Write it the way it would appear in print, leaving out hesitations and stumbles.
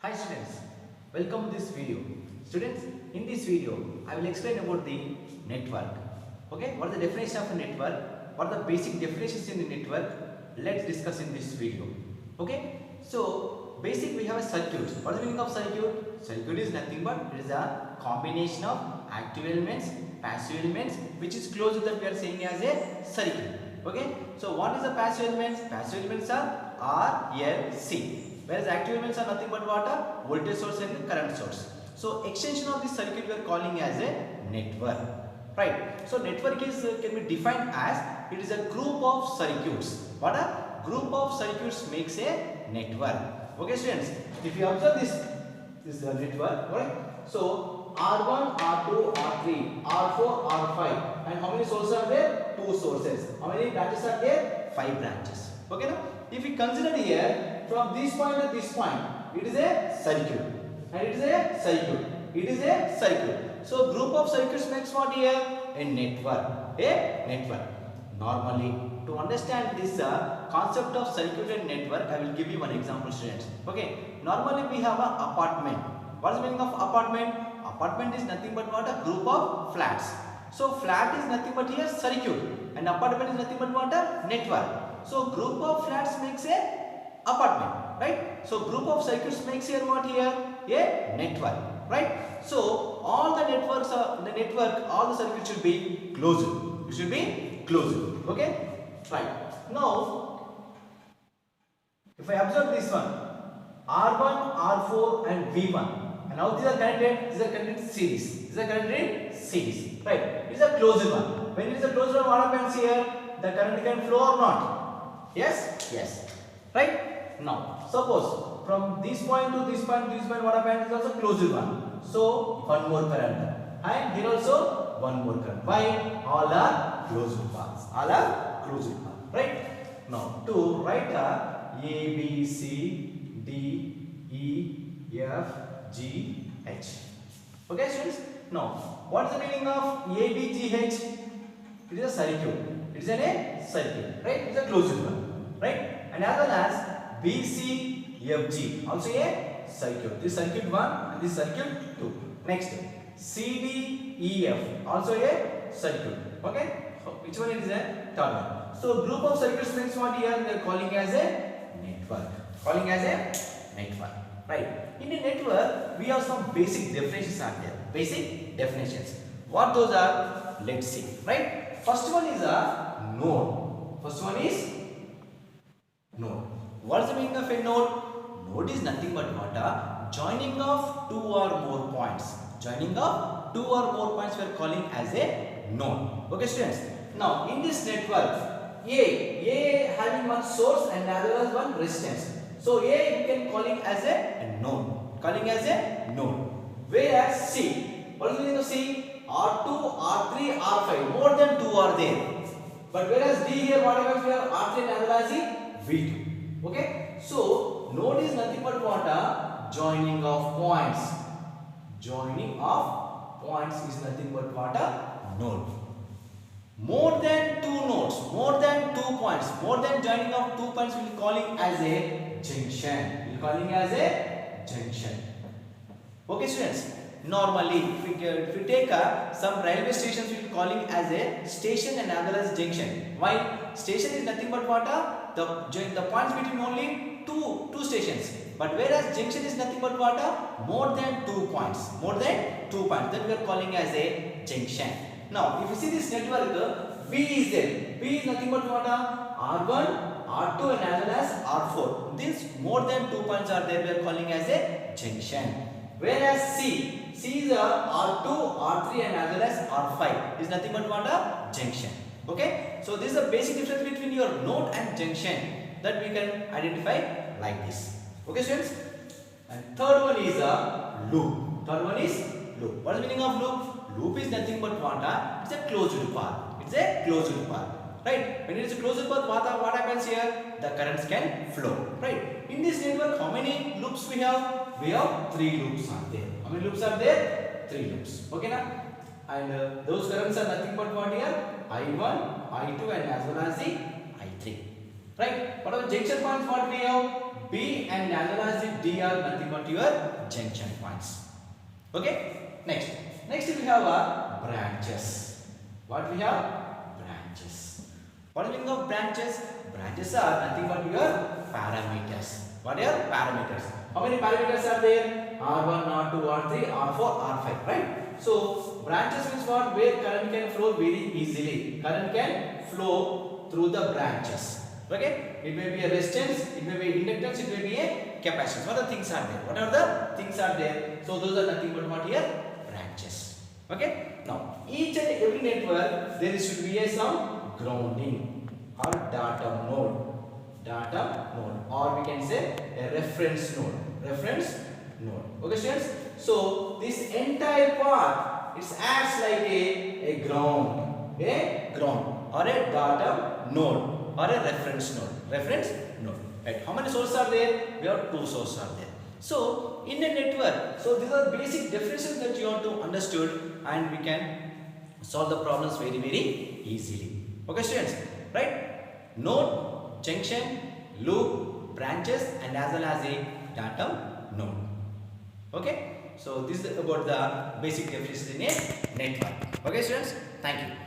Hi students, welcome to this video. Students, in this video, I will explain about the network. Okay, what is the definition of a network? What are the basic definitions in the network? Let's discuss in this video. Okay, so basic we have a circuit. What is the meaning of circuit? Circuit is nothing but it is a combination of active elements, passive elements, which is close to that we are saying as a circuit. Okay, so what is the passive elements? Passive elements are R, L, C. Whereas active elements are nothing but what? A voltage source and current source. So extension of this circuit we are calling as a network. Right. So network is can be defined as it is a group of circuits. What a group of circuits makes a network. Okay, students. If you observe this network, right? So R1, R2, R3, R4, R5, and how many sources are there? 2 sources. How many branches are there? 5 branches. Okay, now if we consider here from this point to this point, it is a circuit, and it is a circuit. It is a circuit. So group of circuits makes what here? A network. A network. Normally, to understand this concept of circuit and network, I will give you one example, students. Okay. Normally, we have an apartment. What is the meaning of apartment? Apartment is nothing but what? A group of flats. So flat is nothing but here circuit, and apartment is nothing but what? A network. So group of flats makes a apartment, right? So group of circuits makes here what here? A network, right? So all the networks are the network, all the circuits should be closed. It should be closed. Okay, right. Now, if I observe this one, R1, R4, and V1, and now these are connected. These are connected in series. These are connected in series, right? It is a closed one. When it is a closed one, what happens here? The current can flow or not? Yes, yes, right. Now, suppose from this point to this point, what happens is also closed one. So, one more current. And here also one more current. Why? All are closed paths. All are closed paths. Right? Now, to write A, B, C, D, E, F, G, H. Okay, students? Now, what is the meaning of A, B, G, H? It is a circuit. It is a circuit. Right? It is a closed one. Right? And as well as B, C, F, G, also a circuit. This circuit 1 and this circuit 2. Next, C, D, E, F, also a circuit. Okay? So, which one is a third one? So, group of circuits means what here? We are calling as a network. Calling as a network. Right? In a network, we have some basic definitions are there. Basic definitions. What those are? Let's see. Right? First one is a node. First one is node. What is the meaning of a node? Node is nothing but what? A joining of 2 or more points. Joining of 2 or more points we are calling as a node. Okay, students. Now, in this network, A having one source and as well as one resistance. So, A you can calling as a node. Calling as a node. Whereas C, what is the meaning of C? R2, R3, R5. More than 2 are there. But whereas D here, what happens here? R3 and as well as V2. Okay, so node is nothing but what? A joining of points. Joining of points is nothing but what? A node. More than 2 nodes, more than 2 points, more than joining of 2 points, we will calling as a junction. We will calling as a junction. Okay, students. Normally, if we take some railway stations, we will calling as a station and as well as junction. Why? Station is nothing but what? The points between only two stations. But whereas junction is nothing but what? More than 2 points. More than 2 points. That we are calling as a junction. Now, if you see this network, B is there. B is nothing but what? R1, R2 and as well as R4. These more than 2 points are there. We are calling as a junction. Whereas C is a R2, R3 and as well as R5 is nothing but what? A junction. Okay. So this is the basic difference between your node and junction that we can identify like this. Okay, students. And third one is a loop. Third one is loop. What is the meaning of loop? Loop is nothing but what? It's a closed path. It's a closed path. Right? When it is a closed path, what happens here? The currents can flow. Right? In this network, how many loops we have? We have 3 loops are there. How many loops are there? 3 loops. Okay, now? And those currents are nothing but what here? I1, I2 and as well as the I3. Right? What are the junction points what we have? P and as well as the D are nothing but your junction points. Okay. Next we have branches. What we have? Branches. What is the meaning of branches? Branches are nothing but your parameters. What are parameters? How many parameters are there? R1, R2, R3, R4, R5, right? So branches means what? Where current can flow very easily. Current can flow through the branches. Okay? It may be a resistance, it may be inductance, it may be a capacitance. What are the things are there? What are the things are there? So those are nothing but what here? Branches. Okay? Now each and every network there should be a some grounding or datum node. Datum node, or we can say a reference node. Reference node. Okay, students? So this entire part it acts like a ground. A ground or a datum node or a reference node. Reference node. Right? How many sources are there? We have two sources are there. So in a network, so these are basic definitions that you have to understood, and we can solve the problems very easily. Okay, students? Right? Node, junction, loop, branches, and as well as a datum node. Okay? So this is about the basic definitions in a network. Okay, students? Thank you.